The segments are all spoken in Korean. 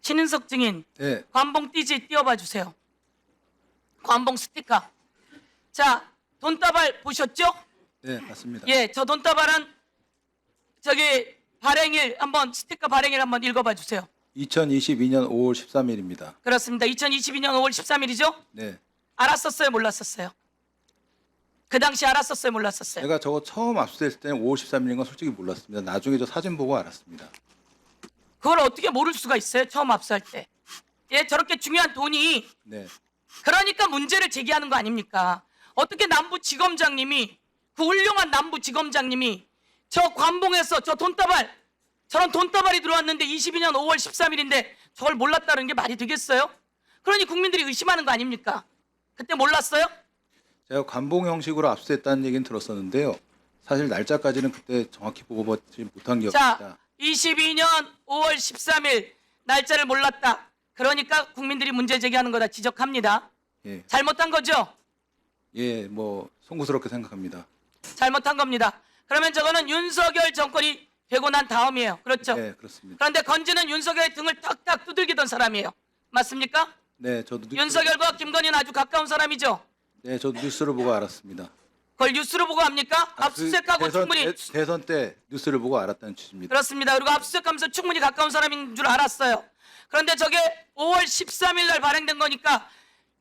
신은석 증인, 네, 관봉 띠지 띄워봐 주세요. 관봉 스티커. 자, 돈다발 보셨죠? 네, 맞습니다. 예, 저 돈다발은 저기 발행일 한번 스티커 발행일 한번 읽어봐 주세요. 2022년 5월 13일입니다. 그렇습니다. 2022년 5월 13일이죠? 네, 알았었어요, 몰랐었어요? 그 당시 알았었어요, 몰랐었어요? 제가 저거 처음 압수했을 때는 5월 13일인 건 솔직히 몰랐습니다. 나중에 저 사진 보고 알았습니다. 그걸 어떻게 모를 수가 있어요? 처음 압수할 때. 예, 저렇게 중요한 돈이 네, 그러니까 문제를 제기하는 거 아닙니까? 어떻게 남부지검장님이 그 훌륭한 남부지검장님이 저 관봉에서 저 돈다발 저런 돈다발이 들어왔는데 22년 5월 13일인데 저걸 몰랐다는 게 말이 되겠어요? 그러니 국민들이 의심하는 거 아닙니까? 그때 몰랐어요? 제가 관봉 형식으로 압수했다는 얘기는 들었었는데요. 사실 날짜까지는 그때 정확히 보고 보지 못한 게 자, 없습니다. 22년 5월 13일 날짜를 몰랐다. 그러니까 국민들이 문제 제기하는 거다 지적합니다. 예, 잘못한 거죠? 예, 뭐 송구스럽게 생각합니다. 잘못한 겁니다. 그러면 저거는 윤석열 정권이 되고 난 다음이에요. 그렇죠? 네, 그렇습니다. 그런데 건지는 윤석열의 등을 탁탁 두들기던 사람이에요. 맞습니까? 네, 저도 윤석열과 김건희는 아주 가까운 사람이죠. 네, 저도 뉴스를 보고 알았습니다. 그걸 뉴스로 보고 합니까? 압수수색하고 충분히 대선 때 뉴스를 보고 알았다는 취지입니다. 그렇습니다. 그리고 압수수색하면서 충분히 가까운 사람인 줄 알았어요. 그런데 저게 5월 13일 날 발행된 거니까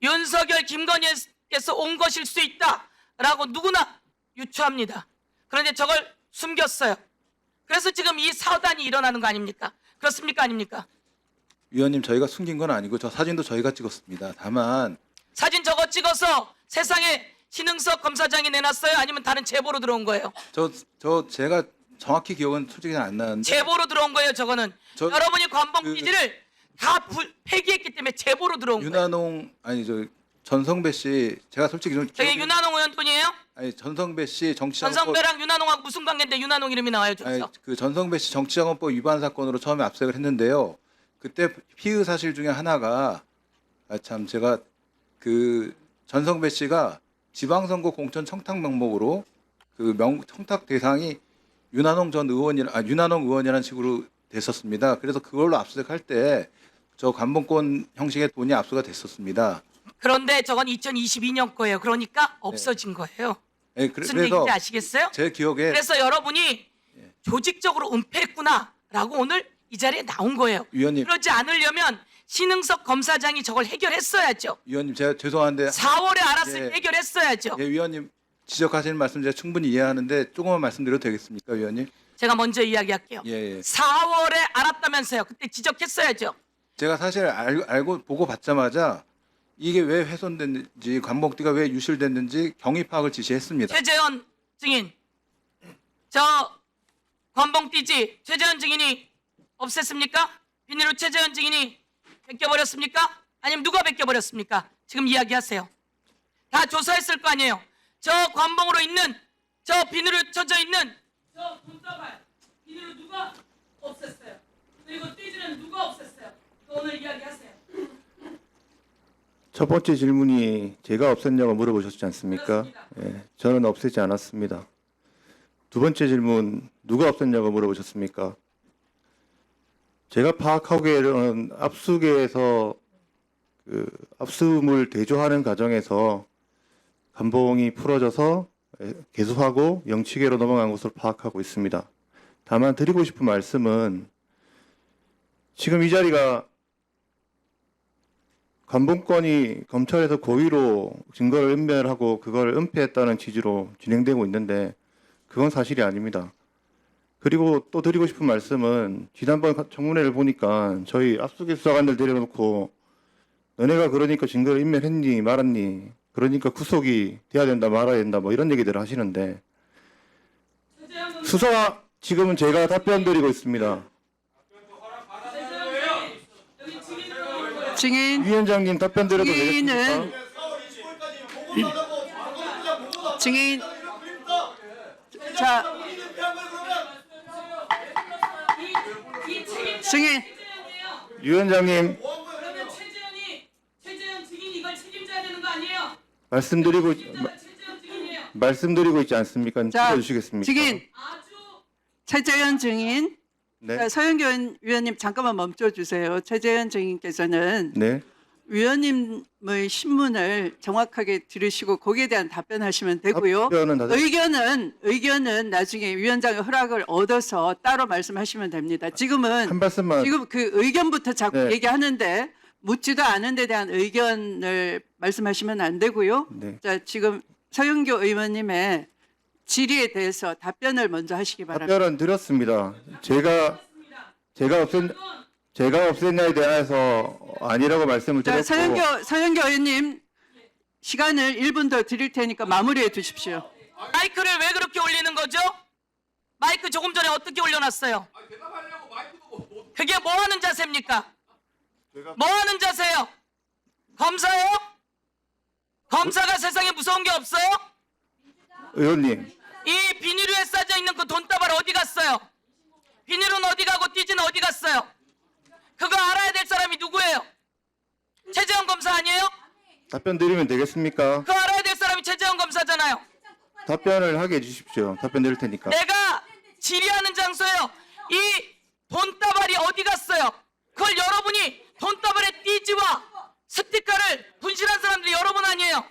윤석열 김건희께서 온 것일 수 있다라고 누구나 유추합니다. 그런데 저걸 숨겼어요. 그래서 지금 이 사단이 일어나는 거 아닙니까? 그렇습니까? 아닙니까? 위원님, 저희가 숨긴 건 아니고 저 사진도 저희가 찍었습니다. 다만 사진 저거 찍어서 세상에 신흥석 검사장이 내놨어요? 아니면 다른 제보로 들어온 거예요? 제가 정확히 기억은 솔직히 안 나는데 제보로 들어온 거예요. 저거는 여러분이 관봉 그- 기지를 다 폐기했기 때문에 제보로 들어온 거예요. 윤한홍 아니 저 전성배 씨, 제가 솔직히 좀 저게 기억이- 윤한홍 의원 돈이에요? 아니 전성배 씨 정치자금법 전성배랑 윤한홍하고 무슨 관계인데 윤한홍 이름이 나와요, 아니 저기서? 그 전성배 씨 정치자금법 위반 사건으로 처음에 압수를 했는데요. 그때 피의 사실 중에 하나가 참 제가 그 전성배 씨가 지방선거 공천 청탁 명목으로 그 청탁 대상이 윤한홍 의원이라는 식으로 됐었습니다. 그래서 그걸로 압수수색할 때 저 관봉권 형식의 돈이 압수가 됐었습니다. 그런데 저건 2022년 거예요. 그러니까 없어진 거예요. 예, 무슨 그래서 얘기인지 아시겠어요? 제 기억에 그래서 여러분이 조직적으로 은폐했구나라고 오늘 이 자리에 나온 거예요. 위원님, 그러지 않으려면 신흥석 검사장이 저걸 해결했어야죠. 위원님 제가 죄송한데 4월에 알았을 예. 때 해결했어야죠. 예, 위원님 지적하시는 말씀 제가 충분히 이해하는데 조금만 말씀드려도 되겠습니까, 위원님? 제가 먼저 이야기할게요. 예, 예. 4월에 알았다면서요. 그때 지적했어야죠. 제가 사실 알고 보고 받자마자 이게 왜 훼손됐는지, 관봉띠가 왜 유실됐는지 경위 파악을 지시했습니다. 최재현 증인, 저 관봉띠지 최재현 증인이 없앴습니까? 비닐로 최재현 증인이 벗겨버렸습니까? 아니면 누가 벗겨버렸습니까? 지금 이야기하세요. 다 조사했을 거 아니에요. 저 관봉으로 있는 저 비닐로 쳐져 있는 저 돈다발 비닐로 누가 없앴어요? 그리고 띠지는 누가 없앴어요? 또 오늘 이야기하세요. 첫 번째 질문이 제가 없앴냐고 물어보셨지 않습니까? 그렇습니다. 예, 저는 없애지 않았습니다. 두 번째 질문, 누가 없앴냐고 물어보셨습니까? 제가 파악하기에는 압수계에서 그 압수물 대조하는 과정에서 관봉이 풀어져서 개수하고 영치계로 넘어간 것으로 파악하고 있습니다. 다만 드리고 싶은 말씀은 지금 이 자리가 관봉권이 검찰에서 고의로 증거를 은멸하고 그걸 은폐했다는 취지로 진행되고 있는데 그건 사실이 아닙니다. 그리고 또 드리고 싶은 말씀은 지난번 청문회를 보니까 저희 압수수색 수사관들 데려놓고 너네가 그러니까 증거를 인멸했니 말았니 그러니까 구속이 돼야 된다 말아야 된다 뭐 이런 얘기들을 하시는데 수사 지금은 제가 답변 드리고 있습니다. 증인, 위원장님 답변 드려도 되겠습니까? 증인. 자, 증인. 위원장님 그러면 최재현 증인이 이걸 책임져야 되는 거 아니에요? 말씀드리고 최재현 증인이에요. 말씀드리고 있지 않습니까? 자, 찍어주시겠습니까? 증인 아주 최재현 증인. 네. 자, 서영교 위원님 잠깐만 멈춰 주세요. 최재현 증인께서는 네. 위원님의 신문을 정확하게 들으시고 거기에 대한 답변하시면 되고요. 답변은 다 의견은 나중에 위원장의 허락을 얻어서 따로 말씀하시면 됩니다. 지금은 한 말씀만. 지금 그 의견부터 자꾸 네. 얘기하는데 묻지도 않은 데 대한 의견을 말씀하시면 안 되고요. 네. 자, 지금 서영교 의원님의 질의에 대해서 답변을 먼저 하시기 바랍니다. 답변은 드렸습니다. 제가 없앴냐에 대해서 아니라고 말씀을 자, 드렸고 서영교 의원님 시간을 1분 더 드릴 테니까 마무리해 주십시오. 마이크를 왜 그렇게 올리는 거죠? 마이크 조금 전에 어떻게 올려놨어요? 그게 뭐 하는 자세입니까? 뭐 하는 자세요? 검사요? 검사가 세상에 무서운 게 없어요? 의원님 이 비닐에 싸져 있는 그 돈다발 어디 갔어요? 비닐은 어디 가고 띠지는 어디 갔어요? 그거 알아야 될 사람이 누구예요? 최재형 검사 아니에요? 답변 드리면 되겠습니까? 그거 알아야 될 사람이 최재형 검사잖아요. 답변을 하게 해주십시오. 답변 드릴 테니까. 내가 질의하는 장소예요. 이 돈다발이 어디 갔어요? 그걸 여러분이 돈다발의 띠지와 스티커를 분실한 사람들이 여러분 아니에요?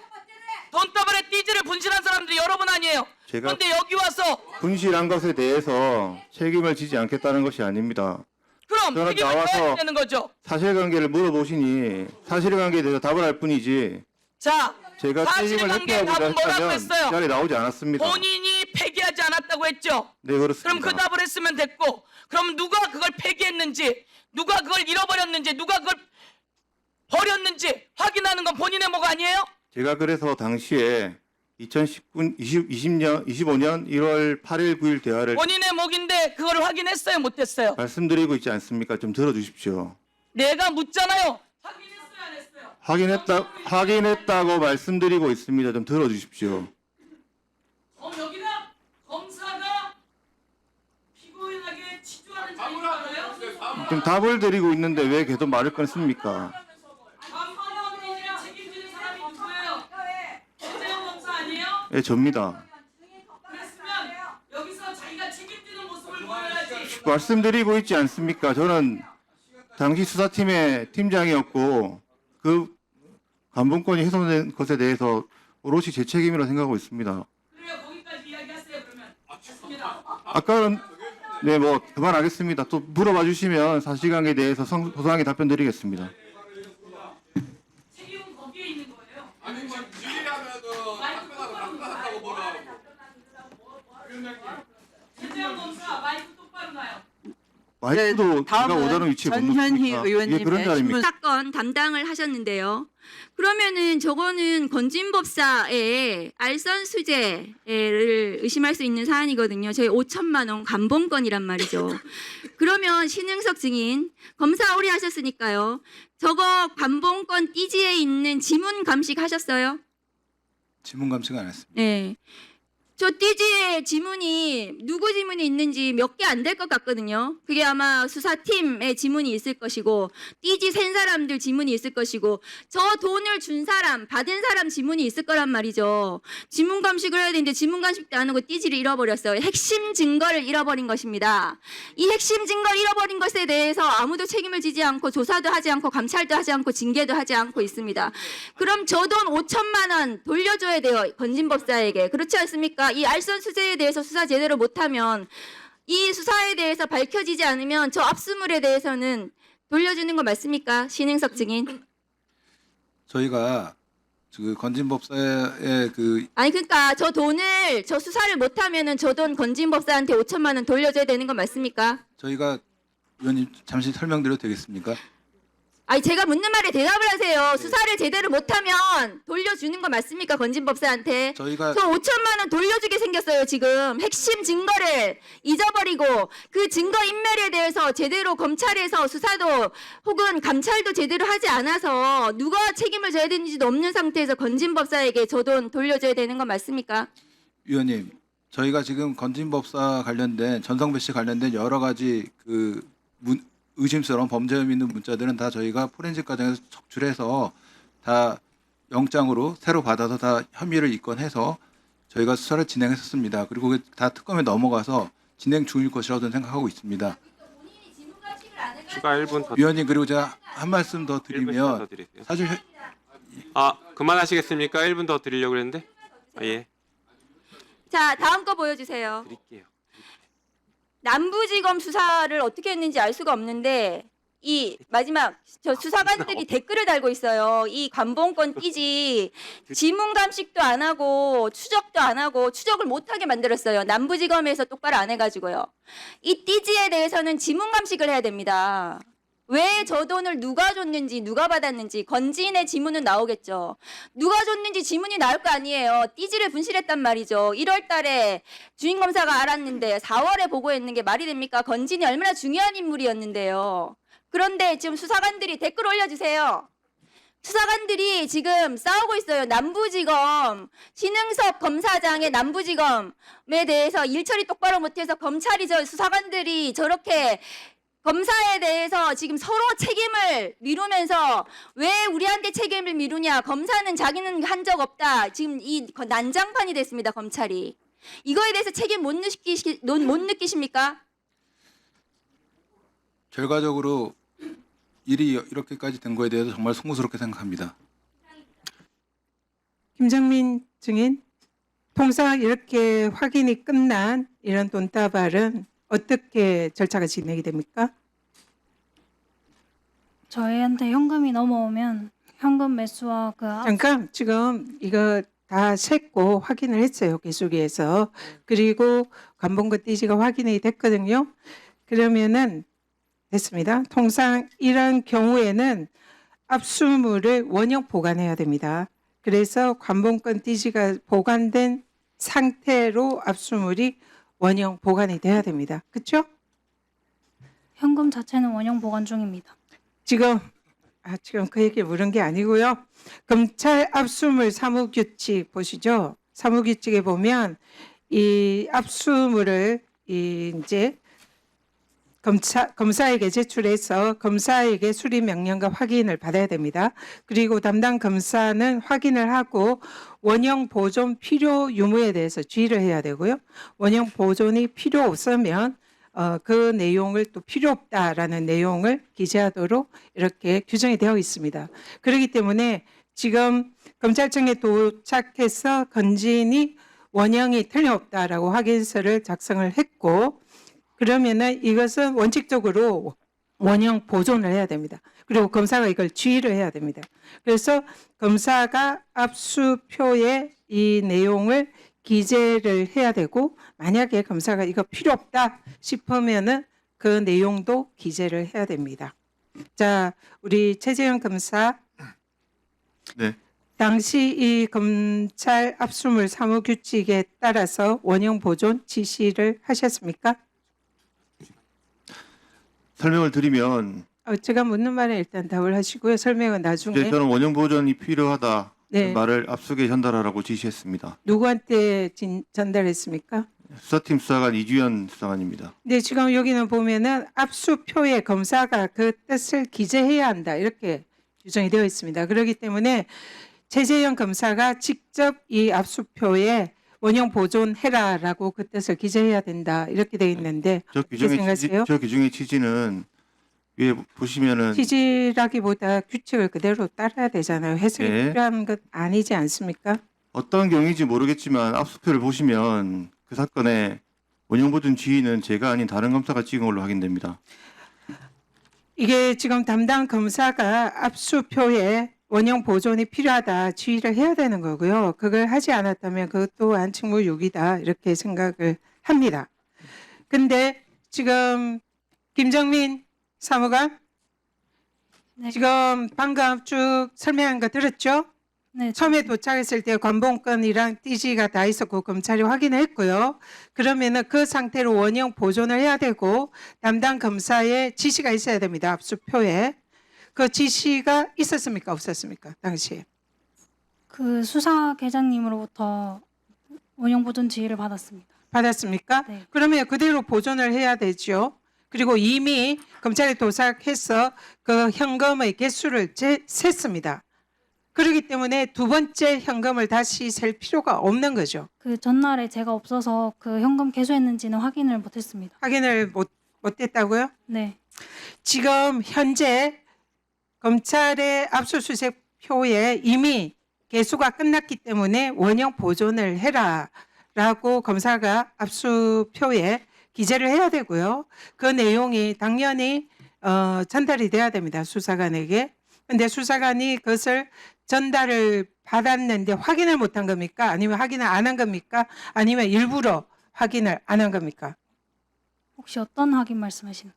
돈다발의 띠지를 분실한 사람들이 여러분 아니에요? 제가- 그런데 여기 와서 분실한 것에 대해서 책임을 지지 않겠다는 것이 아닙니다. 그럼 저는 책임을 나와서- 져야 되는 거죠. 사실관계를 물어보시니 사실관계에 대해서 답을 할 뿐이지 자, 제가 책임을 사실관계 회피하고자 답은 뭐라고 했다면 이 했어요? 자리에 나오지 않았습니다. 본인이 폐기하지 않았다고 했죠. 네, 그렇습니다. 그럼 그 답을 했으면 됐고, 그럼 누가 그걸 폐기했는지, 누가 그걸 잃어버렸는지, 누가 그걸 버렸는지 확인하는 건 본인의 목 아니에요? 제가 그래서 당시에 25년 1월 8일 9일 대화를 본인의 목인데 그걸 확인했어요, 못했어요? 말씀드리고 있지 않습니까? 좀 들어주십시오. 내가 묻잖아요. 확인했어요, 안 했어요? 확인했다고 말씀드리고 있습니다. 좀 들어주십시오. 여기다 검사가 피고인에게 치주하는 자리인가요? 좀 답을 드리고 있는데 왜 계속 말을 끊습니까? 감사원이 책임지는 사람이 누구예요? 최재형 검사 아니에요? 예, 접니다. 그랬으면 여기서 자기가 책임지는 모습을 보여야지. 말씀드리고 있지 않습니까? 저는 당시 수사팀의 팀장이었고 그 감봉권이 훼손된 것에 대해서 오롯이 제 책임이라고 생각하고 있습니다. 그래요, 거기까지 이야기하세요, 그러면. 좋습니다. 아까는 네, 뭐 그만하겠습니다. 또 물어봐 주시면 사실관계에 대해서 소상하게 답변 드리겠습니다. 책임은 거기에 있는 거예요. 아니 뭐 질의하면은 답변하고 뭐라 최재형 검사 마이크 똑바로 놔요. 마이크도 제가 다음은 원하는 위치에 못 전현희 놓습니까? 의원님의 이게 그런 자리입니까? 신문- 사건 담당을 하셨는데요. 그러면은 저거는 건진법사의 알선 수재를 의심할 수 있는 사안이거든요. 저희 5천만 원 감봉권이란 말이죠. 그러면 신흥석 증인 검사 오래 하셨으니까요. 저거 감봉권 띠지에 있는 지문 감식 하셨어요? 지문 감식 안 했습니다. 네. 저 띠지에 지문이 누구 지문이 있는지 몇 개 안 될 것 같거든요. 그게 아마 수사팀의 지문이 있을 것이고 띠지 센 사람들 지문이 있을 것이고 저 돈을 준 사람, 받은 사람 지문이 있을 거란 말이죠. 지문 감식을 해야 되는데 지문 감식도 안 하고 띠지를 잃어버렸어요. 핵심 증거를 잃어버린 것입니다. 이 핵심 증거를 잃어버린 것에 대해서 아무도 책임을 지지 않고 조사도 하지 않고 감찰도 하지 않고 징계도 하지 않고 있습니다. 그럼 저 돈 5천만 원 돌려줘야 돼요. 건진법사에게. 그렇지 않습니까? 이 알선 수재에 대해서 수사 제대로 못하면 이 수사에 대해서 밝혀지지 않으면 저 압수물에 대해서는 돌려주는 거 맞습니까? 신행석 증인. 저희가 그 건진법사의 그 아니 그러니까 저 돈을 저 수사를 못하면은 저 돈 건진법사한테 5천만 원 돌려줘야 되는 거 맞습니까? 저희가 의원님 잠시 설명드려도 되겠습니까? 아니 제가 묻는 말에 대답을 하세요. 수사를 제대로 못하면 돌려주는 거 맞습니까? 건진법사한테. 저희가 저 5천만 원 돌려주게 생겼어요. 지금 핵심 증거를 잊어버리고 그 증거 인멸에 대해서 제대로 검찰에서 수사도 혹은 감찰도 제대로 하지 않아서 누가 책임을 져야 되는지도 없는 상태에서 건진법사에게 저 돈 돌려줘야 되는 건 맞습니까? 위원님, 저희가 지금 건진법사 관련된 전성배 씨 관련된 여러 가지 그 의심스러운 범죄 혐의 있는 문자들은 다 저희가 포렌식 과정에서 적출해서 다 영장으로 새로 받아서 다 혐의를 입건해서 저희가 수사를 진행했었습니다. 그리고 그게 다 특검에 넘어가서 진행 중일 것이라고 저는 생각하고 있습니다. 추가 1분 더. 위원님, 그리고 제가 한 말씀 더 1분 더 드리면 드릴게요. 사실 그만하시겠습니까? 1분 더 드리려고 그랬는데. 예. 자, 다음 거 보여주세요. 드릴게요. 남부지검 수사를 어떻게 했는지 알 수가 없는데 이 마지막 저 수사관들이 댓글을 달고 있어요. 이 관봉권 띠지 지문 감식도 안 하고 추적도 안 하고 추적을 못하게 만들었어요. 남부지검에서 똑바로 안 해가지고요. 이 띠지에 대해서는 지문 감식을 해야 됩니다. 왜 저 돈을 누가 줬는지 누가 받았는지 건진의 지문은 나오겠죠. 누가 줬는지 지문이 나올 거 아니에요. 띠지를 분실했단 말이죠. 1월 달에 주임검사가 알았는데 4월에 보고했는 게 말이 됩니까? 건진이 얼마나 중요한 인물이었는데요. 그런데 지금 수사관들이 댓글 올려주세요. 수사관들이 지금 싸우고 있어요. 남부지검 신흥섭 검사장의 남부지검에 대해서 일 처리 똑바로 못해서 검찰이 수사관들이 저렇게 검사에 대해서 지금 서로 책임을 미루면서 왜 우리한테 책임을 미루냐. 검사는 자기는 한 적 없다. 지금 이 난장판이 됐습니다. 검찰이. 이거에 대해서 책임 못 느끼십니까? 결과적으로 일이 이렇게까지 된 거에 대해서 정말 송구스럽게 생각합니다. 김정민 증인, 통상 이렇게 확인이 끝난 이런 돈다발은 어떻게 절차가 진행이 됩니까? 저희한테 현금이 넘어오면 현금 매수와 잠깐, 지금 이거 다 셌고 확인을 했어요. 개수기에서. 그리고 관봉권 띠지가 확인이 됐거든요. 그러면은 됐습니다. 통상 이런 경우에는 압수물을 원형 보관해야 됩니다. 그래서 관봉권 띠지가 보관된 상태로 압수물이 원형 보관이 돼야 됩니다. 그렇죠? 현금 자체는 원형 보관 중입니다. 지금 그 얘기 물은 게 아니고요. 검찰 압수물 사무규칙 보시죠. 사무규칙에 보면 이 압수물을 이제 검사에게 제출해서 검사에게 수리 명령과 확인을 받아야 됩니다. 그리고 담당 검사는 확인을 하고 원형 보존 필요 유무에 대해서 주의를 해야 되고요. 원형 보존이 필요 없으면 그 내용을 또 필요 없다라는 내용을 기재하도록 이렇게 규정이 되어 있습니다. 그렇기 때문에 지금 검찰청에 도착해서 건진이 원형이 틀림없다라고 확인서를 작성을 했고 그러면은 이것은 원칙적으로 원형 보존을 해야 됩니다. 그리고 검사가 이걸 주의를 해야 됩니다. 그래서 검사가 압수표에 이 내용을 기재를 해야 되고 만약에 검사가 이거 필요 없다 싶으면은 그 내용도 기재를 해야 됩니다. 자, 우리 최재형 검사. 네. 당시 이 검찰 압수물 사무규칙에 따라서 원형 보존 지시를 하셨습니까? 설명을 드리면 제가 묻는 말에 일단 답을 하시고요. 설명은 나중에. 이제 저는 원형 보존이 필요하다 네. 말을 압수에 전달하라고 지시했습니다. 누구한테 전달했습니까? 수사팀 수사관 이주연 수사관입니다. 네, 지금 여기는 보면은 압수표에 검사가 그 뜻을 기재해야 한다 이렇게 규정이 되어 있습니다. 그렇기 때문에 최재형 검사가 직접 이 압수표에 원형 보존해라라고 그 뜻을 기재해야 된다 이렇게 되어 있는데 저 어떻게 생각하세요? 저 규정의 취지는 위에 보시면은 취지라기보다 규칙을 그대로 따라야 되잖아요. 해석이 네. 필요한 것 아니지 않습니까? 어떤 경위인지 모르겠지만 압수표를 보시면 그 사건의 원형 보존 지휘는 제가 아닌 다른 검사가 찍은 걸로 확인됩니다. 이게 지금 담당 검사가 압수표에 원형 보존이 필요하다 지휘를 해야 되는 거고요. 그걸 하지 않았다면 그것 또한 직무유기다 이렇게 생각을 합니다. 근데 지금 김정민 사무관 네. 지금 방금 쭉 설명한 거 들었죠? 네, 처음에 도착했을 때 관봉권이랑 띠지가 다 있었고 검찰이 확인했고요. 그러면은 그 상태로 원형 보존을 해야 되고 담당 검사의 지시가 있어야 됩니다. 압수표에. 그 지시가 있었습니까? 없었습니까? 당시에. 그 수사계장님으로부터 원형 보존 지휘를 받았습니다. 받았습니까? 네. 그러면 그대로 보존을 해야 되죠. 그리고 이미 검찰에 도착해서 그 현금의 개수를 셌습니다. 그렇기 때문에 두 번째 현금을 다시 셀 필요가 없는 거죠. 그 전날에 제가 없어서 그 현금 개수했는지는 확인을 못했습니다. 확인을 못했다고요? 네. 지금 현재 검찰의 압수수색 표에 이미 개수가 끝났기 때문에 원형 보존을 해라라고 검사가 압수표에 기재를 해야 되고요. 그 내용이 당연히 전달이 돼야 됩니다. 수사관에게. 근데 수사관이 그것을 전달을 받았는데 확인을 못한 겁니까? 아니면 확인을 안 한 겁니까? 아니면 일부러 확인을 안 한 겁니까? 혹시 어떤 확인 말씀하시는?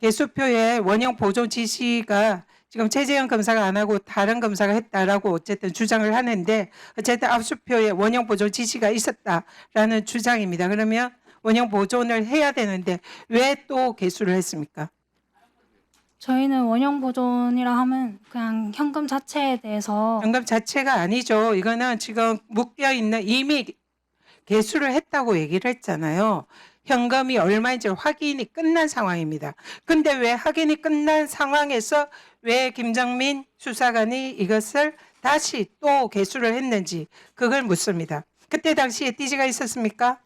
개수표에 원형 보존 지시가 지금 최재형 검사가 안 하고 다른 검사가 했다라고 어쨌든 주장을 하는데 어쨌든 압수표에 원형 보존 지시가 있었다라는 주장입니다. 그러면 원형 보존을 해야 되는데 왜 또 개수를 했습니까? 저희는 원형 보존이라 하면 그냥 현금 자체에 대해서 연금 자체가 아니죠. 이거는 지금 묶여 있는 이미 개수를 했다고 얘기를 했잖아요. 현금이 얼마인지 확인이 끝난 상황입니다. 근데 왜 확인이 끝난 상황에서 왜 김정민 수사관이 이것을 다시 또 개수를 했는지 그걸 묻습니다. 그때 당시에 띠지가 있었습니까?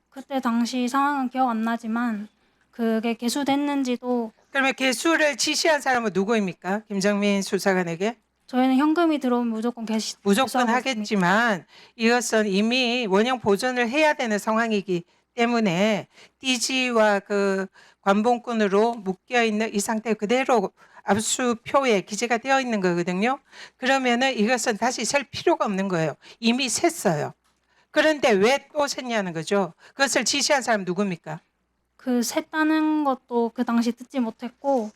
그때 당시 상황은 기억 안 나지만 그게 개수됐는지도 그러면 개수를 지시한 사람은 누구입니까? 김정민 수사관에게? 저희는 현금이 들어오면 무조건 무조건 개수하고 있습니다. 하겠지만 이것은 이미 원형 보존을 해야 되는 상황이기 때문에 띠지와 그 관봉권으로 묶여 있는 이 상태 그대로 압수표에 기재가 되어 있는 거거든요. 그러면은 이것은 다시 셀 필요가 없는 거예요. 이미 셌어요. 그런데 왜 또 셌냐는 거죠. 그것을 지시한 사람 누굽니까? 그 셌다는 것도 그 당시 듣지 못했고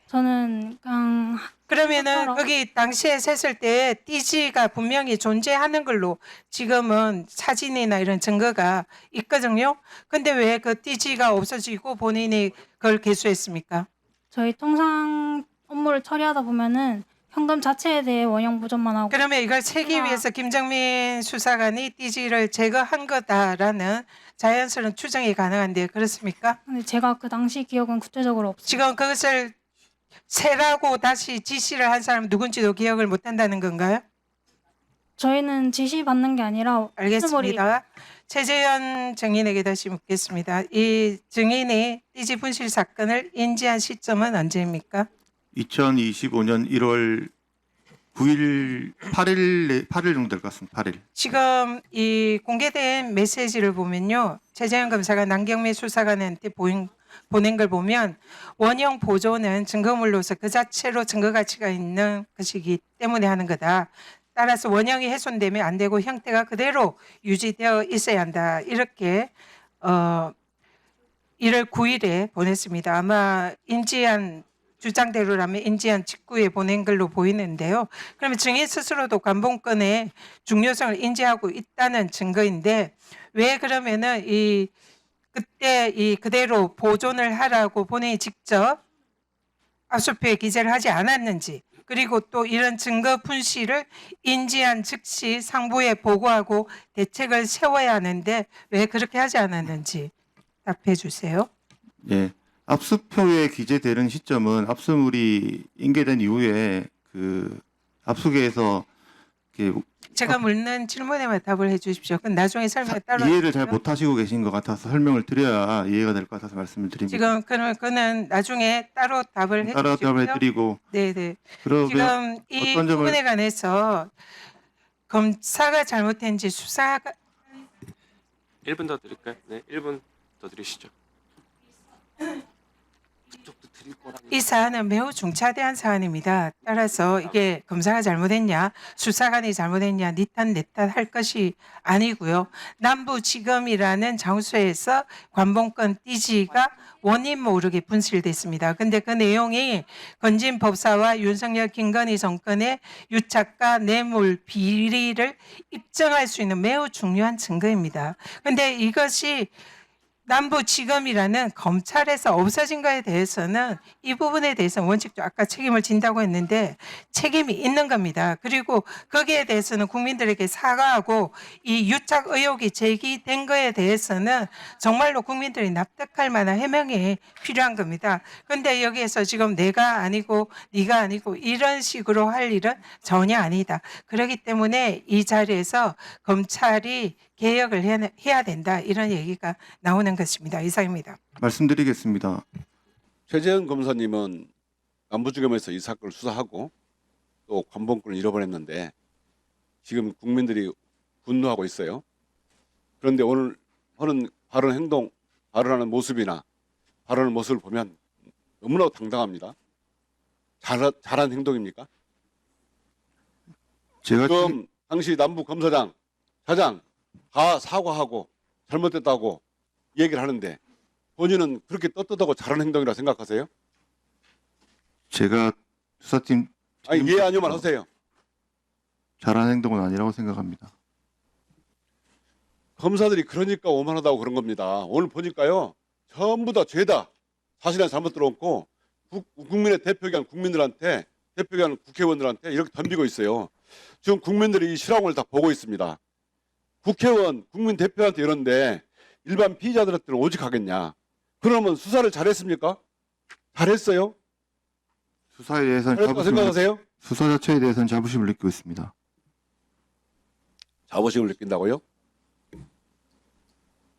저는 그냥 그러면은 똑바로. 거기 당시에 셌을 때 띠지가 분명히 존재하는 걸로 지금은 사진이나 이런 증거가 있거든요. 근데 왜 그 띠지가 없어지고 본인이 그걸 개수했습니까? 저희 통상 업무를 처리하다 보면은 현금 자체에 대해 원형 보존만 하고 그러면 이걸 세기 제가- 위해서 김정민 수사관이 띠지를 제거한 거다라는 자연스러운 추정이 가능한데 그렇습니까? 근데 제가 그 당시 기억은 구체적으로 없어요. 지금 그것을 세라고 다시 지시를 한 사람 누군지도 기억을 못 한다는 건가요? 저희는 지시 받는 게 아니라 알겠습니다. 최재현 증인에게 다시 묻겠습니다. 이 증인이 띠지 분실 사건을 인지한 시점은 언제입니까? 2025년 1월 9일, 8일 정도 될 것 같습니다. 8일. 지금 이 공개된 메시지를 보면요. 최재현 검사가 남경미 수사관한테 보낸 걸 보면 원형 보존은 증거물로서 그 자체로 증거 가치가 있는 것이기 때문에 하는 거다. 따라서 원형이 훼손되면 안 되고 형태가 그대로 유지되어 있어야 한다. 이렇게 1월 9일에 보냈습니다. 아마 인지한 주장대로라면 인지한 직후에 보낸 걸로 보이는데요. 그러면 증인 스스로도 관봉권의 중요성을 인지하고 있다는 증거인데 왜 그러면은 이 그때 이 그대로 보존을 하라고 본인이 직접 압수표에 기재를 하지 않았는지 그리고 또 이런 증거 분실을 인지한 즉시 상부에 보고하고 대책을 세워야 하는데 왜 그렇게 하지 않았는지 답해 주세요. 예. 압수표에 기재되는 시점은 압수물이 인계된 이후에 그 압수계에서 이렇게 제가 묻는 질문에만 답을 해 주십시오. 그럼 나중에 설명 따로 이해를 잘 하십시오. 못하시고 계신 것 같아서 설명을 드려야 이해가 될 것 같아서 말씀을 드립니다. 지금 그러면 그는 나중에 따로 답을 해 따라 답을 주십시오. 해드리고 네네. 그러면 지금 이 어떤 점을- 부분에 관해서 검사가 잘못했는지 수사가 1분 더 드릴까요? 네, 1분 더 드리시죠. 그쪽도 드릴 거라니. 이 사안은 매우 중차대한 사안입니다. 따라서 이게 검사가 잘못했냐, 수사관이 잘못했냐, 니 탓, 내 탓 할 것이 아니고요. 남부지검이라는 장소에서 관봉권 띠지가 원인 모르게 분실됐습니다. 근데 그 내용이 건진 법사와 윤석열 김건희 정권의 유착과 뇌물 비리를 입증할 수 있는 매우 중요한 증거입니다. 근데 이것이 남부지검이라는 검찰에서 없어진 거에 대해서는 이 부분에 대해서는 원칙적으로 아까 책임을 진다고 했는데 책임이 있는 겁니다. 그리고 거기에 대해서는 국민들에게 사과하고 이 유착 의혹이 제기된 거에 대해서는 정말로 국민들이 납득할 만한 해명이 필요한 겁니다. 그런데 여기에서 지금 내가 아니고 네가 아니고 이런 식으로 할 일은 전혀 아니다. 그렇기 때문에 이 자리에서 검찰이 개혁을 해야 된다 이런 얘기가 나오는 것입니다. 이상입니다. 말씀드리겠습니다. 최재현 검사님은 남부지검에서 이 사건을 수사하고 또 관봉권을 잃어버렸는데 지금 국민들이 분노하고 있어요. 그런데 오늘 하는 발언하는 모습이나 발언하는 모습을 보면 너무나 당당합니다. 잘한 행동입니까? 제가 지금 당시 남부 검사장, 차장 다 사과하고 잘못됐다고 얘기를 하는데 본인은 그렇게 떳떳하고 잘한 행동이라 생각하세요? 제가 수사팀 아니 예 아니요만 하세요. 잘한 행동은 아니라고 생각합니다. 검사들이 그러니까 오만하다고 그런 겁니다. 오늘 보니까요 전부 다 죄다 사실은 잘못 들어놓고 국민의 대표기관 국민들한테 대표기관 국회의원들한테 이렇게 덤비고 있어요. 지금 국민들이 이 실황을 다 보고 있습니다. 국회의원 국민 대표한테 이런데 일반 피의자들한테는 오직하겠냐? 그러면 수사를 잘했습니까? 잘했어요? 수사에 대해서는 잘했다고 생각하세요? 수사 자체에 대해서는 자부심을 느끼고 있습니다. 자부심을 느낀다고요?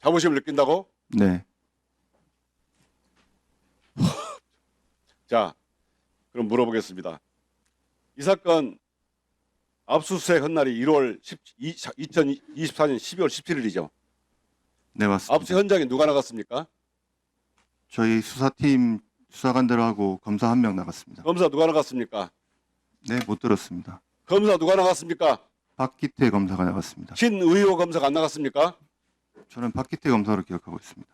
자부심을 느낀다고? 네. 자, 그럼 물어보겠습니다. 이 사건 압수수색 한 날이 2024년 12월 17일이죠. 네, 맞습니다. 압수 현장에 누가 나갔습니까? 저희 수사팀 수사관들하고 검사 한 명 나갔습니다. 검사 누가 나갔습니까? 네, 못 들었습니다. 검사 누가 나갔습니까? 박기태 검사가 나갔습니다. 신의호 검사가 안 나갔습니까? 저는 박기태 검사로 기억하고 있습니다.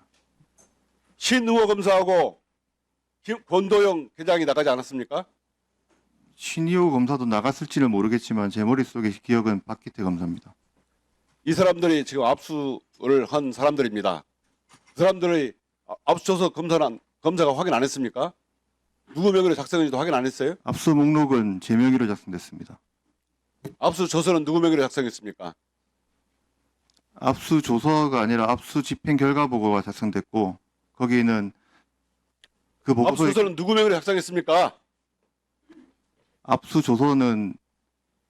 신의호 검사하고 권도영 계장이 나가지 않았습니까? 신이호 검사도 나갔을지는 모르겠지만 제 머릿속에 기억은 박기태 검사입니다. 이 사람들이 지금 압수를 한 사람들입니다. 그 사람들의 압수조서 검사가 확인 안 했습니까? 누구 명의로 작성했는지도 확인 안 했어요? 압수 목록은 제 명의로 작성됐습니다. 압수조서는 누구 명의로 작성했습니까? 압수 조서가 아니라 압수 집행 결과 보고가 작성됐고 거기는 그 보고서에 압수조서는 누구 명의로 작성했습니까? 압수 조서는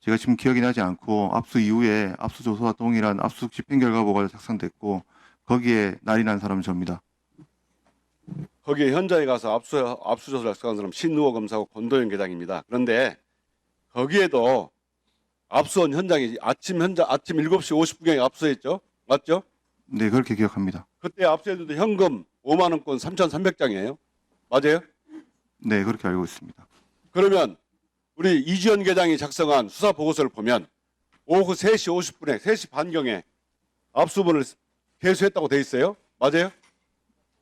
제가 지금 기억이 나지 않고 압수 이후에 압수 조서와 동일한 압수 집행 결과 보고가 작성됐고 거기에 날이 난 사람은 저입니다. 거기에 현장에 가서 압수조서를 작성한 사람 신의호 검사하고 권도영 계장입니다. 그런데 거기에도 압수한 현장이 아침 7시 50분경에 압수했죠? 맞죠? 네, 그렇게 기억합니다. 그때 압수했는데 현금 5만 원권 3,300장이에요. 맞아요? 네, 그렇게 알고 있습니다. 그러면 우리 이지연 계장이 작성한 수사 보고서를 보면 오후 3시 50분에 3시 반경에 압수문을 개수했다고 돼 있어요. 맞아요?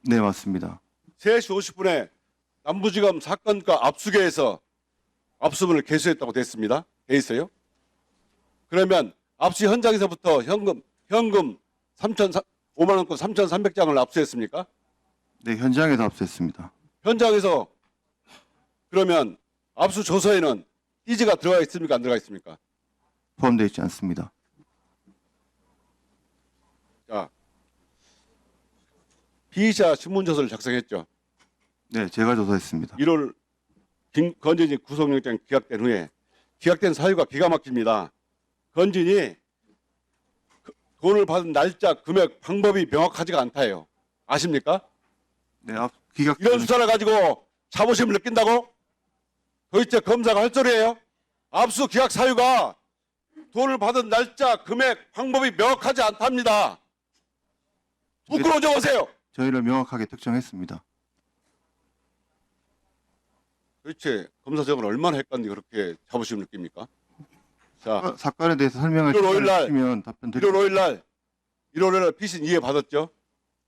네, 맞습니다. 3시 50분에 남부지검 사건과 압수계에서 압수문을 개수했다고 돼 있습니다. 돼 있어요. 그러면 압수 현장에서부터 현금 5만 원권 3,300장을 압수했습니까? 네, 현장에서 압수했습니다. 현장에서 그러면 압수 조서에는 띠지가 들어가 있습니까? 안 들어가 있습니까? 포함되어 있지 않습니다. 자, 피의자 신문조서를 작성했죠. 네, 제가 조사했습니다. 1월 건진이 구속영장 기각된 후에 기각된 사유가 기가 막힙니다. 건진이 돈을 받은 날짜, 금액, 방법이 명확하지가 않다요. 아십니까? 네, 기각 이런 수사를 가지고 자부심을 느낀다고? 도대체 검사가 할 소리예요? 압수 기각 사유가 돈을 받은 날짜, 금액, 방법이 명확하지 않답니다. 부끄러워 적으세요. 저희를 명확하게 특정했습니다. 도대체 검사장은 얼마나 헷갈리 그렇게 자부심을 느낍니까? 자, 사건에 대해서 설명을 1월 5일 날, 주시면 답변 1월 드리겠습니다. 5일 날 피신 이해 받았죠?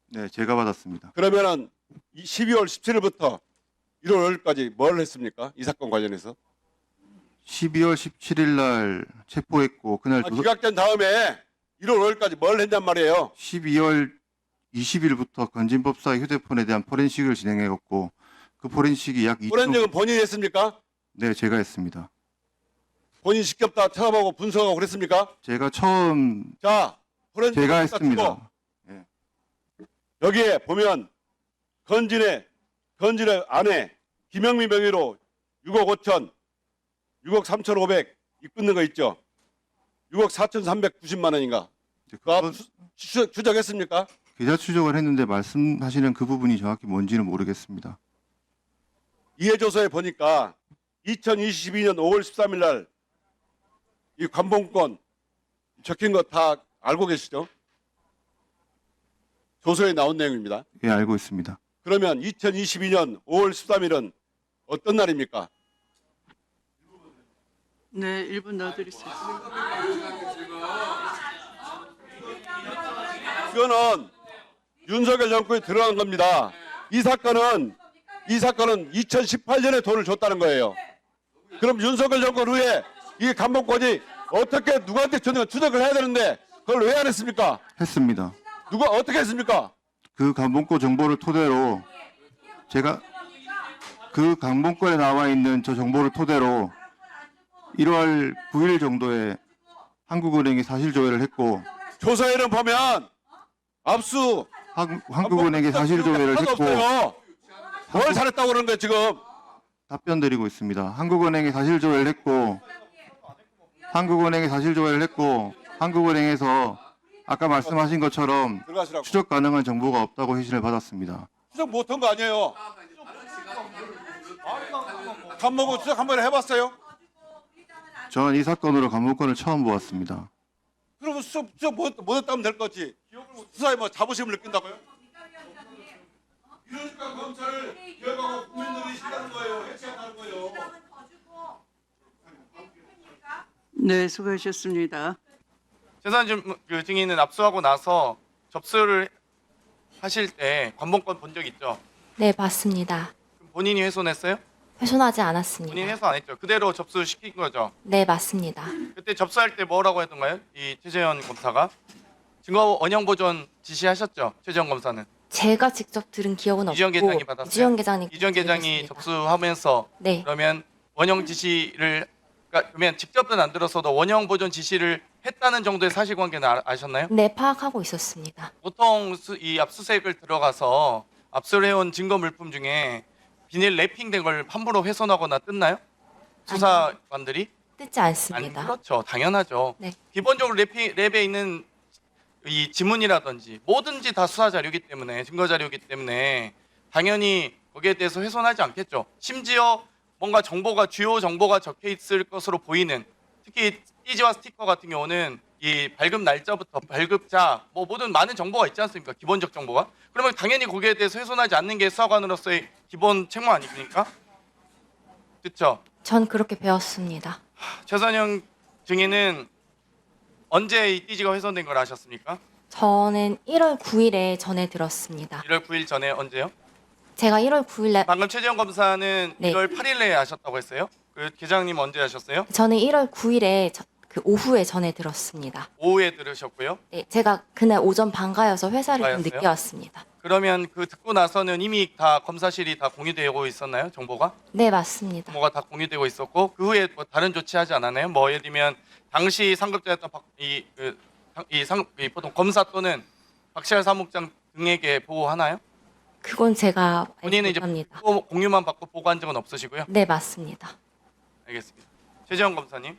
네, 제가 받았습니다. 그러면은 12월 17일부터 1월 5일까지 뭘 했습니까? 이 사건 관련해서. 12월 17일 날 체포했고 그날 기각된 다음에 1월 5일까지 뭘 했냔 말이에요. 12월 20일부터 건진법사의 휴대폰에 대한 포렌식을 진행했고 그 포렌식이 약 2주 포렌식은 본인이 했습니까? 네, 제가 했습니다. 본인 시켰다 찾아보고 분석하고 그랬습니까? 제가 처음 자, 포렌식 제가 했습니다. 여기에 보면 건진의 아내 김영미 명의로 6억 5천, 6억 3,500 입금된 거 있죠? 6억 4,390만 원인가? 그 추적했습니까? 계좌 추적을 했는데 말씀하시는 그 부분이 정확히 뭔지는 모르겠습니다. 이해조서에 보니까 2022년 5월 13일 날 이 관봉권 적힌 거 다 알고 계시죠? 조서에 나온 내용입니다. 예, 알고 있습니다. 그러면 2022년 5월 13일은 어떤 날입니까? 네, 1분 넣어드리겠습니다. 이거는 윤석열 정권이 들어간 겁니다. 이 사건은 2018년에 돈을 줬다는 거예요. 그럼 윤석열 정권 후에 이 관봉권이 어떻게 누구한테 줬는가 추적을 해야 되는데 그걸 왜 안 했습니까? 했습니다. 누가 어떻게 했습니까? 그 강봉권 정보를 토대로 제가 그 강봉권에 나와 있는 저 정보를 토대로 1월 9일 정도에 한국은행이 사실 조회를 했고 조사에는 보면 압수 한국은행이 사실 조회를 하나도 했고 없어요. 뭘 잘했다고 그러는 거예요 지금? 답변 드리고 있습니다. 한국은행이 사실 조회를 했고 한국은행에서 아까 말씀하신 것처럼 들어가시라고. 추적 가능한 정보가 없다고 회신을 받았습니다. 추적 못한 거 아니에요? 간목은 추적 한 번에 해봤어요? 저는 이 사건으로 강봉권을 처음 보았습니다. 그러면 추적 못했다면 될 거지. 수사에 뭐 자부심을 느낀다고요? 이러니까 검찰을 기억하고 국민들이 싫어하는 거예요. 해체하는 거예요. 네, 수고하셨습니다. 재산 그 증인은 압수하고 나서 접수를 하실 때 관봉권 본 적 있죠? 네, 맞습니다. 그럼 본인이 훼손했어요? 훼손하지 않았습니다. 본인이 훼손 안 했죠? 그대로 접수시킨 거죠? 네, 맞습니다. 그때 접수할 때 뭐라고 했던가요? 이 최재현 검사가 증거 원형 보존 지시하셨죠? 최재현 검사는 제가 직접 들은 기억은 없고 이주영 계장이 받았어요? 이주영 계장이 이주영 계장이 드리겠습니다. 접수하면서 네, 그러면 원형 지시를 그러면 직접은 안 들어서도 원형 보존 지시를 했다는 정도의 사실관계는 아셨나요? 네, 파악하고 있었습니다. 보통 이 압수수색을 들어가서 압수를 해온 증거 물품 중에 비닐 랩핑된 걸 함부로 훼손하거나 뜯나요? 수사관들이? 뜯지 않습니다. 그렇죠. 당연하죠. 네. 기본적으로 랩에 있는 이 지문이라든지 뭐든지 다 수사 자료이기 때문에 증거 자료이기 때문에 당연히 거기에 대해서 훼손하지 않겠죠. 심지어 뭔가 정보가 주요 정보가 적혀 있을 것으로 보이는 특히 띠지와 스티커 같은 경우는 이 발급 날짜부터 발급자 뭐 모든 많은 정보가 있지 않습니까? 기본적 정보가. 그러면 당연히 거기에 대해서 훼손하지 않는 게 수사관으로서의 기본 책무 아닙니까? 그렇죠. 전 그렇게 배웠습니다. 최선영 증인은 언제 이 띠지가 훼손된 걸 아셨습니까? 저는 1월 9일에 전해 들었습니다. 1월 9일 전에 언제요? 제가 1월 9일에 방금 최재형 검사는 네. 1월 8일에 하셨다고 했어요. 그 계장님 언제 하셨어요? 저는 1월 9일에 그 오후에 전해 들었습니다. 오후에 들으셨고요. 네, 제가 그날 오전 반가여서 회사를 좀 반가였어요? 늦게 왔습니다. 그러면 그 듣고 나서는 이미 다 검사실이 다 공유되고 있었나요? 정보가? 네, 맞습니다. 정보가 다 공유되고 있었고 그 후에 뭐 다른 조치하지 않았나요? 뭐 예를 들면 당시 상급자였던 보통 검사 또는 박시할 사무국장 등에게 보고하나요? 그건 제가 알지 본인은 이제 못합니다. 공유만 받고 보고한 적은 없으시고요. 네, 맞습니다. 알겠습니다. 최재형 검사님.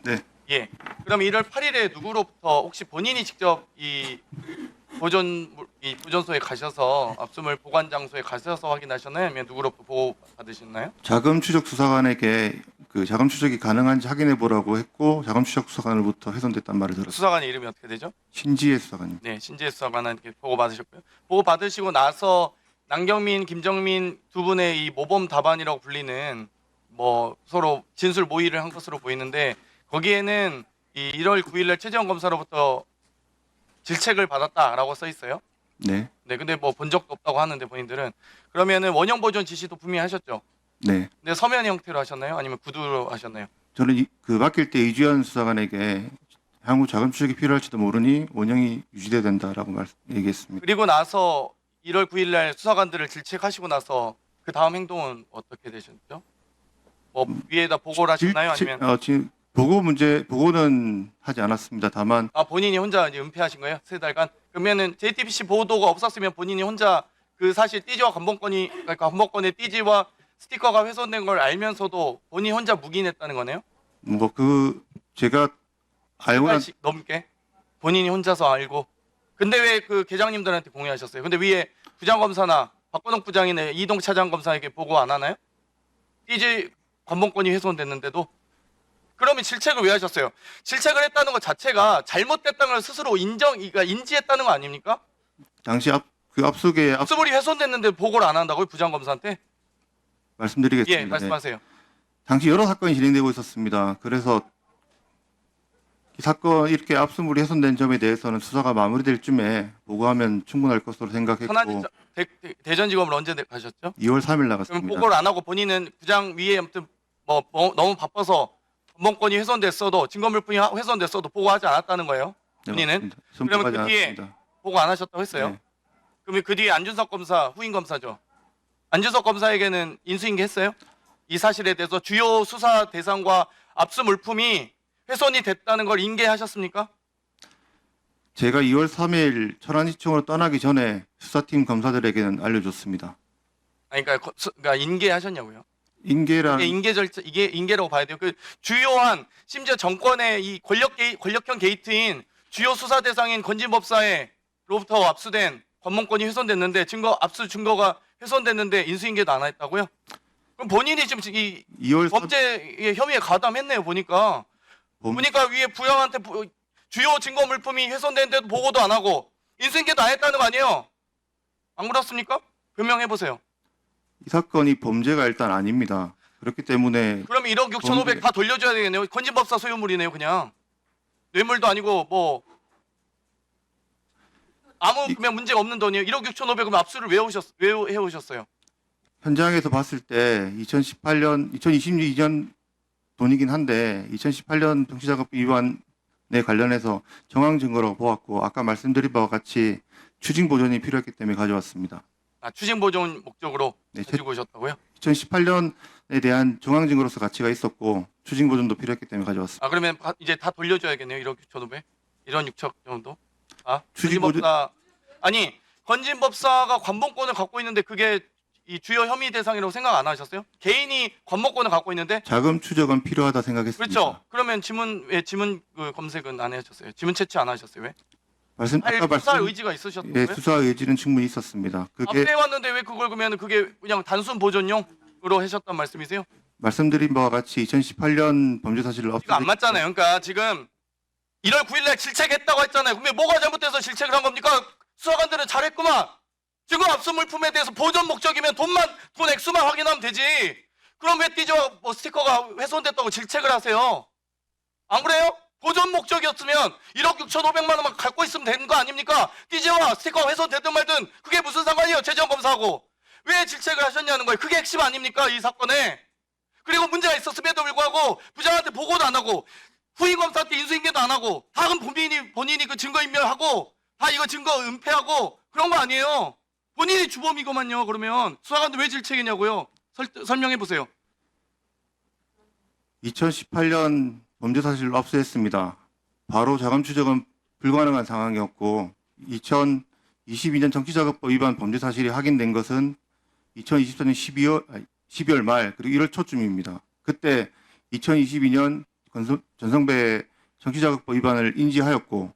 네. 예. 그럼 1월 8일에 누구로부터 혹시 본인이 직접 이 보존소에 가셔서 압수물 보관 장소에 가셔서 확인하셨나요? 아니면 누구로부터 보고 받으셨나요? 자금 추적 수사관에게 그 자금 추적이 가능한지 확인해 보라고 했고 자금 추적 수사관으로부터 훼손됐단 말을 들었습니다. 수사관의 이름이 어떻게 되죠? 신지혜 수사관입니다. 네, 신지혜 수사관한테 보고 받으셨고요. 보고 받으시고 나서 남경민, 김정민 두 분의 이 모범 답안이라고 불리는 뭐 서로 진술 모의를 한 것으로 보이는데 거기에는 이 1월 9일날 최재형 검사로부터 질책을 받았다라고 써 있어요. 네. 네, 근데 뭐 본 적도 없다고 하는데 본인들은 그러면은 원형 보존 지시도 분명히 하셨죠. 네. 근데 서면 형태로 하셨나요? 아니면 구두로 하셨나요? 저는 그 맡길 때 이주연 수사관에게 향후 자금 추적이 필요할지도 모르니 원형이 유지돼야 된다라고 얘기했습니다. 그리고 나서 1월 9일날 수사관들을 질책하시고 나서 그 다음 행동은 어떻게 되셨죠? 뭐 위에다 보고를 하셨나요? 아니면 지금 보고는 하지 않았습니다. 다만 본인이 혼자 이제 은폐하신 거예요? 3달간? 그러면은 JTBC 보도가 없었으면 본인이 혼자 그 사실 띠지와 그러니까 관봉권의 띠지와 스티커가 훼손된 걸 알면서도 본인이 혼자 묵인했다는 거네요? 뭐 그 제가 알고 난 1달씩 넘게 본인이 혼자서 알고 근데 왜 그 계장님들한테 공유하셨어요? 근데 위에 부장검사나 박건욱 부장이나 이동 차장검사에게 보고 안 하나요? 띠지 관봉권이 훼손됐는데도. 그러면 질책을 왜 하셨어요? 질책을 했다는 것 자체가 잘못됐다는 걸 스스로 그러니까 인지했다는 거 아닙니까? 당시 압수에 압수물이 훼손됐는데 보고를 안 한다고요? 부장검사한테? 말씀드리겠습니다. 예, 말씀하세요. 당시 여러 사건이 진행되고 있었습니다. 그래서 이 사건 이렇게 압수물이 훼손된 점에 대해서는 수사가 마무리될 쯤에 보고하면 충분할 것으로 생각했고 천안 대전지검을 언제 가셨죠? 2월 3일 그럼 나갔습니다. 보고를 안 하고 본인은 부장 위에 아무튼 뭐 너무 바빠서 관봉권이 훼손됐어도 증거물품이 훼손됐어도 보고하지 않았다는 거예요? 네, 본인은? 맞습니다. 그러면 선포하지 그 뒤에 않았습니다. 보고 안 하셨다고 했어요? 네. 그러면 그 뒤에 안준석 검사 후임 검사죠. 안준석 검사에게는 인수인계 했어요? 이 사실에 대해서 주요 수사 대상과 압수 물품이 훼손이 됐다는 걸 인계하셨습니까? 제가 2월 3일 천안시청으로 떠나기 전에 수사팀 검사들에게는 알려줬습니다. 아니, 그러니까 인계하셨냐고요? 인계란 이게 인계라고 봐야 돼요. 그 주요한 심지어 정권의 이 권력형 게이트인 주요 수사 대상인 건진법사로부터 압수된 관문권이 훼손됐는데 압수 증거가 훼손됐는데 인수인계도 안 했다고요? 그럼 본인이 지금 이 2월 3일 범죄 혐의에 가담했네요. 보니까 위에 부장한테 주요 증거 물품이 훼손됐는데도 보고도 안 하고 인수인계도 안 했다는 거 아니에요? 안 그렇습니까? 변명해 보세요. 이 사건이 범죄가 일단 아닙니다. 그렇기 때문에 그러면 1억 6,500 다 돌려줘야 되겠네요. 건진법사 소유물이네요, 그냥. 뇌물도 아니고 뭐 아무 그냥 문제가 없는 돈이에요. 1억 6,500은 압수를 왜 해오셨어요? 현장에서 봤을 때 2022년 돈이긴 한데 2018년 정치자금법 위반에 관련해서 정황 증거로 보았고 아까 말씀드린 바와 같이 추징 보존이 필요했기 때문에 가져왔습니다. 추징 보존 목적으로 네, 가지고 오셨다고요? 2018년에 대한 정황 증거로서 가치가 있었고 추징 보존도 필요했기 때문에 가져왔습니다. 그러면 이제 다 돌려줘야겠네요. 1억 6,500, 1억 6천 정도. 추징 건진법사 아니 건진법사가 관봉권을 갖고 있는데 그게 이 주요 혐의 대상이라고 생각 안 하셨어요? 개인이 관봉권을 갖고 있는데 자금 추적은 필요하다 생각했습니다. 그렇죠. 그러면 지문 그 검색은 안 하셨어요? 지문 채취 안 하셨어요? 왜? 아까 수사 의지가 있으셨던 예, 거예요? 수사 의지는 충분히 있었습니다. 그게 앞에 왔는데 왜 그걸 그러면 그게 그냥 단순 보존용으로 하셨단 말씀이세요? 말씀드린 바와 같이 2018년 범죄 사실을 이거 안 맞잖아요. 그러니까 지금 1월 9일날 질책했다고 했잖아요. 그러면 뭐가 잘못돼서 질책을 한 겁니까? 수사관들은 잘했구만. 증거 압수 물품에 대해서 보존 목적이면 돈 액수만 확인하면 되지. 그럼 왜 띠지와 스티커가 훼손됐다고 질책을 하세요? 안 그래요? 보존 목적이었으면 1억 6,500만 원만 갖고 있으면 되는 거 아닙니까? 띠지와 스티커가 훼손됐든 말든 그게 무슨 상관이에요? 최재형 검사하고. 왜 질책을 하셨냐는 거예요. 그게 핵심 아닙니까? 이 사건에. 그리고 문제가 있었음에도 불구하고 부장한테 보고도 안 하고 후임 검사한테 인수인계도 안 하고 다 그럼 본인이 그 증거 인멸하고 다 이거 증거 은폐하고 그런 거 아니에요. 본인이 주범이고만요. 그러면 수사관들 왜 질책이냐고요. 설명해 보세요. 2018년 범죄 사실을 압수했습니다. 바로 자금 추적은 불가능한 상황이었고 2022년 정치자금법 위반 범죄 사실이 확인된 것은 2024년 12월 말 그리고 1월 초쯤입니다. 그때 2022년 전성배 정치자금법 위반을 인지하였고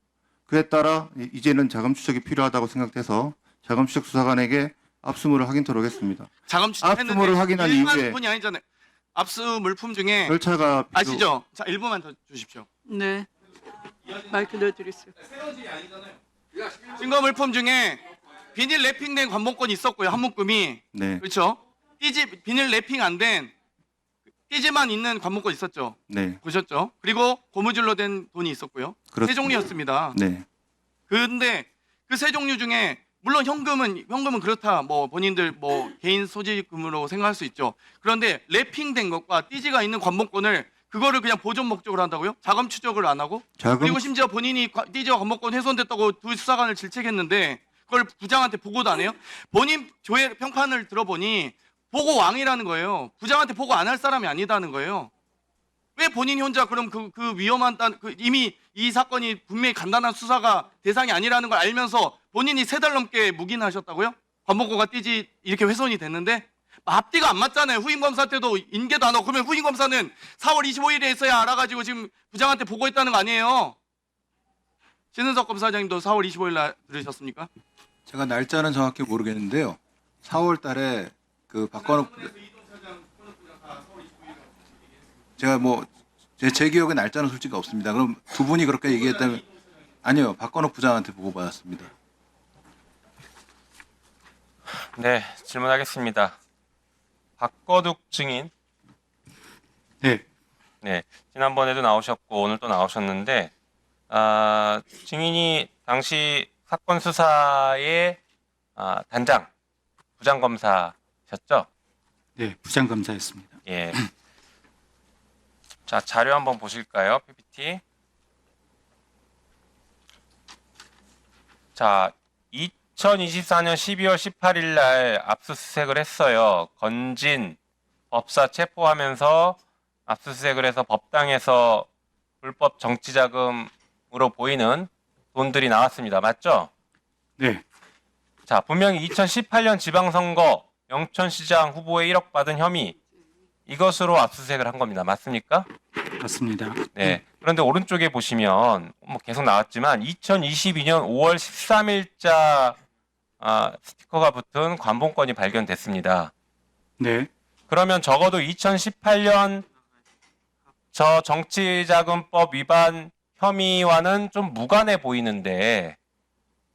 그에 따라 이제는 자금 추적이 필요하다고 생각돼서 자금 추적 수사관에게 압수물을 확인토록 했습니다. 자금 추적했는데 압수물을 확인한 일반 이후에 분이 아니잖아요. 압수 물품 중에 절차가 아시죠? 자, 1분만 더 주십시오. 네. 마이크 넣어드리세요. 증거 물품 중에 비닐 랩핑된 관봉권이 있었고요. 한 묶음이. 네, 그렇죠? 비닐 랩핑 안 된 띠지만 있는 관봉권 있었죠. 네, 보셨죠? 그리고 고무줄로 된 돈이 있었고요. 세 그렇습니다. 종류였습니다. 네. 근데 그 세 종류 중에 물론 현금은 그렇다. 뭐 본인들 뭐 개인 소지금으로 생각할 수 있죠. 그런데 랩핑된 것과 띠지가 있는 관봉권을 그거를 그냥 보존 목적으로 한다고요? 자금 추적을 안 하고? 그리고 심지어 본인이 띠지와 관봉권 훼손됐다고 두 수사관을 질책했는데 그걸 부장한테 보고도 안 해요? 본인 조회 평판을 들어보니 보고 왕이라는 거예요. 부장한테 보고 안 할 사람이 아니다는 거예요. 왜 본인이 혼자 그럼 그 위험한 이미 이 사건이 분명히 간단한 수사가 대상이 아니라는 걸 알면서 본인이 3달 넘게 묵인하셨다고요? 관봉권과 띠지 이렇게 훼손이 됐는데 앞뒤가 안 맞잖아요. 후임 검사 때도 인계도 안 하고 그러면 후임 검사는 4월 25일에 있어야 알아가지고 지금 부장한테 보고했다는 거 아니에요? 신은석 검사장님도 4월 25일 날 들으셨습니까? 제가 날짜는 정확히 모르겠는데요. 4월 달에 그 박건욱 제가 뭐 제 기억에 날짜는 솔직히 없습니다. 그럼 두 분이 그렇게 얘기했다면 아니요. 박건욱 부장한테 보고받았습니다. 네, 질문하겠습니다. 박거둑 증인. 네. 네, 지난번에도 나오셨고 오늘 또 나오셨는데 증인이 당시 사건 수사의 단장, 부장 검사셨죠? 네, 부장검사였습니다. 예. 자, 자료 한번 보실까요? PPT. 자, 2024년 12월 18일 날 압수수색을 했어요. 건진 법사 체포하면서 압수수색을 해서 법당에서 불법 정치자금으로 보이는 돈들이 나왔습니다. 맞죠? 네, 자, 분명히 2018년 지방선거 영천시장 후보에 1억 받은 혐의 이것으로 압수수색을 한 겁니다. 맞습니까? 맞습니다. 네. 그런데 오른쪽에 보시면 뭐 계속 나왔지만 2022년 5월 13일자 스티커가 붙은 관봉권이 발견됐습니다. 네, 그러면 적어도 2018년 저 정치자금법 위반 혐의와는 좀 무관해 보이는데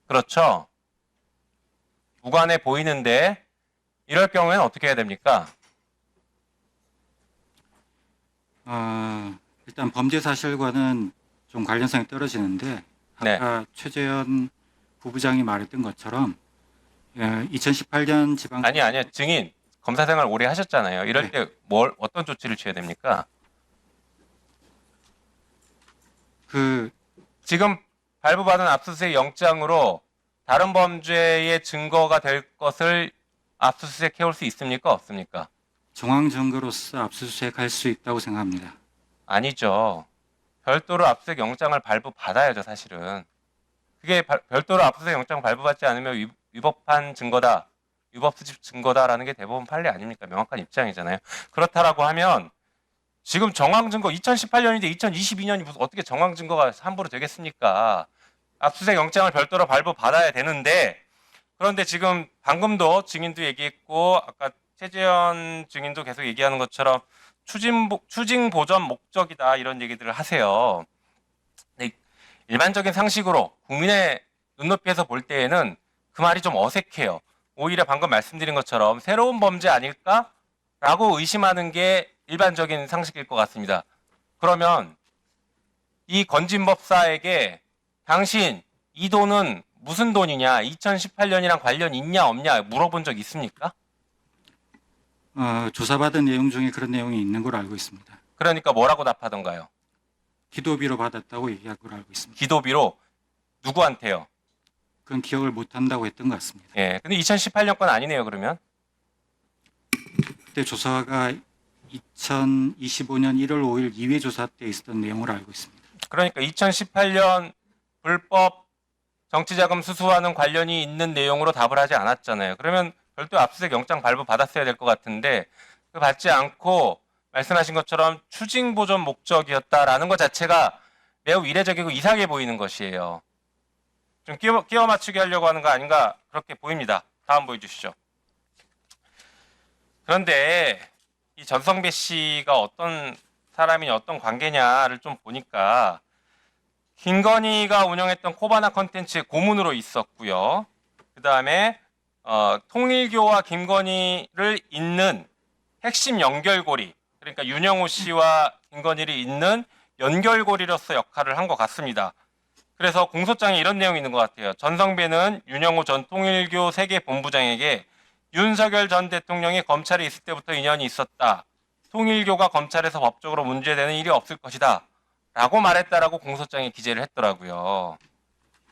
그렇죠? 무관해 보이는데 이럴 경우에는 어떻게 해야 됩니까? 일단 범죄 사실과는 좀 관련성이 떨어지는데 네. 아까 최재현 부부장이 말했던 것처럼 2018년 지방 아니요. 증인 검사 생활 오래 하셨잖아요. 이럴 때 어떤 조치를 취해야 됩니까? 지금 발부받은 압수수색 영장으로 다른 범죄의 증거가 될 것을 압수수색 해올 수 있습니까? 없습니까? 정황 증거로서 압수수색할 수 있다고 생각합니다. 아니죠. 별도로 압수수색 영장을 발부받아야죠, 사실은. 그게 별도로 압수수색 영장 발부받지 않으면 위법한 증거다, 위법 수집 증거다라는 게 대법원 판례 아닙니까? 명확한 입장이잖아요. 그렇다라고 하면 지금 정황 증거 2018년인데 2022년이 무슨 어떻게 정황 증거가 함부로 되겠습니까? 압수수색 영장을 별도로 발부받아야 되는데 그런데 지금 방금도 증인도 얘기했고 아까 최재현 증인도 계속 얘기하는 것처럼 추징 보전 목적이다 이런 얘기들을 하세요. 근데 일반적인 상식으로 국민의 눈높이에서 볼 때에는 그 말이 좀 어색해요. 오히려 방금 말씀드린 것처럼 새로운 범죄 아닐까라고 의심하는 게 일반적인 상식일 것 같습니다. 그러면 이 건진법사에게 당신 이 돈은 무슨 돈이냐, 2018년이랑 관련 있냐 없냐 물어본 적 있습니까? 조사받은 내용 중에 그런 내용이 있는 걸로 알고 있습니다. 그러니까 뭐라고 답하던가요? 기도비로 받았다고 얘기한 걸로 알고 있습니다. 기도비로 누구한테요? 그건 기억을 못 한다고 했던 것 같습니다. 예. 근데 2018년 건 아니네요, 그러면. 그때 조사가 2025년 1월 5일 2회 조사 때 있었던 내용으로 알고 있습니다. 그러니까 2018년 불법 정치자금 수수와는 관련이 있는 내용으로 답을 하지 않았잖아요. 그러면 별도 압수수색 영장 발부 받았어야 될 것 같은데 그 받지 않고 말씀하신 것처럼 추징 보전 목적이었다라는 것 자체가 매우 이례적이고 이상해 보이는 것이에요. 좀 끼워 맞추게 하려고 하는 거 아닌가 그렇게 보입니다. 다음 보여주시죠. 그런데 이 전성배 씨가 어떤 사람이냐 어떤 관계냐를 좀 보니까 김건희가 운영했던 코바나 컨텐츠의 고문으로 있었고요. 그 다음에 통일교와 김건희를 잇는 핵심 연결고리, 그러니까 윤영호 씨와 김건희를 잇는 연결고리로서 역할을 한 것 같습니다. 그래서 공소장에 이런 내용이 있는 것 같아요. 전성배는 윤영호 전 통일교 세계 본부장에게 윤석열 전 대통령이 검찰에 있을 때부터 인연이 있었다. 통일교가 검찰에서 법적으로 문제되는 일이 없을 것이다. 라고 말했다라고 공소장에 기재를 했더라고요.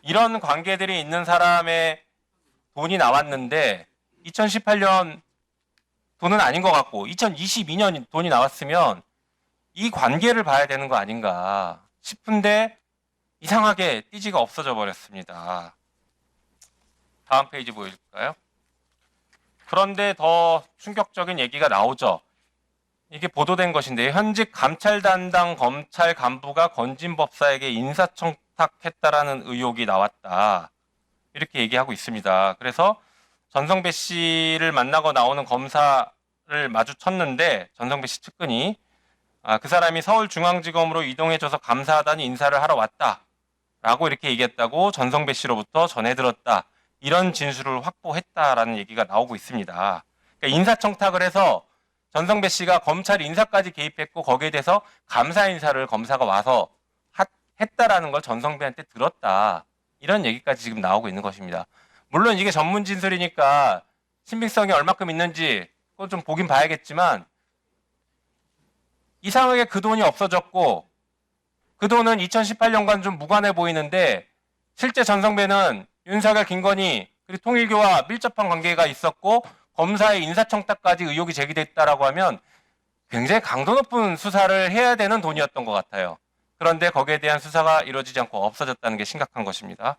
이런 관계들이 있는 사람의 돈이 나왔는데 2018년 돈은 아닌 것 같고 2022년 돈이 나왔으면 이 관계를 봐야 되는 거 아닌가 싶은데 이상하게 띠지가 없어져 버렸습니다. 다음 페이지 보여줄까요? 그런데 더 충격적인 얘기가 나오죠. 이게 보도된 것인데 현직 감찰 담당 검찰 간부가 건진법사에게 인사청탁했다라는 의혹이 나왔다. 이렇게 얘기하고 있습니다. 그래서 전성배 씨를 만나고 나오는 검사를 마주쳤는데 전성배 씨 측근이 그 사람이 서울중앙지검으로 이동해줘서 감사하다는 인사를 하러 왔다라고 이렇게 얘기했다고 전성배 씨로부터 전해 들었다. 이런 진술을 확보했다라는 얘기가 나오고 있습니다. 그러니까 인사청탁을 해서 전성배 씨가 검찰 인사까지 개입했고 거기에 대해서 감사 인사를 검사가 와서 했다라는 걸 전성배한테 들었다. 이런 얘기까지 지금 나오고 있는 것입니다. 물론 이게 전문 진술이니까 신빙성이 얼마큼 있는지 그건 좀 보긴 봐야겠지만 이상하게 그 돈이 없어졌고 그 돈은 2018년과는 좀 무관해 보이는데 실제 전성배는 윤석열, 김건희 그리고 통일교와 밀접한 관계가 있었고 검사의 인사청탁까지 의혹이 제기됐다라고 하면 굉장히 강도 높은 수사를 해야 되는 돈이었던 것 같아요. 그런데 거기에 대한 수사가 이루어지지 않고 없어졌다는 게 심각한 것입니다.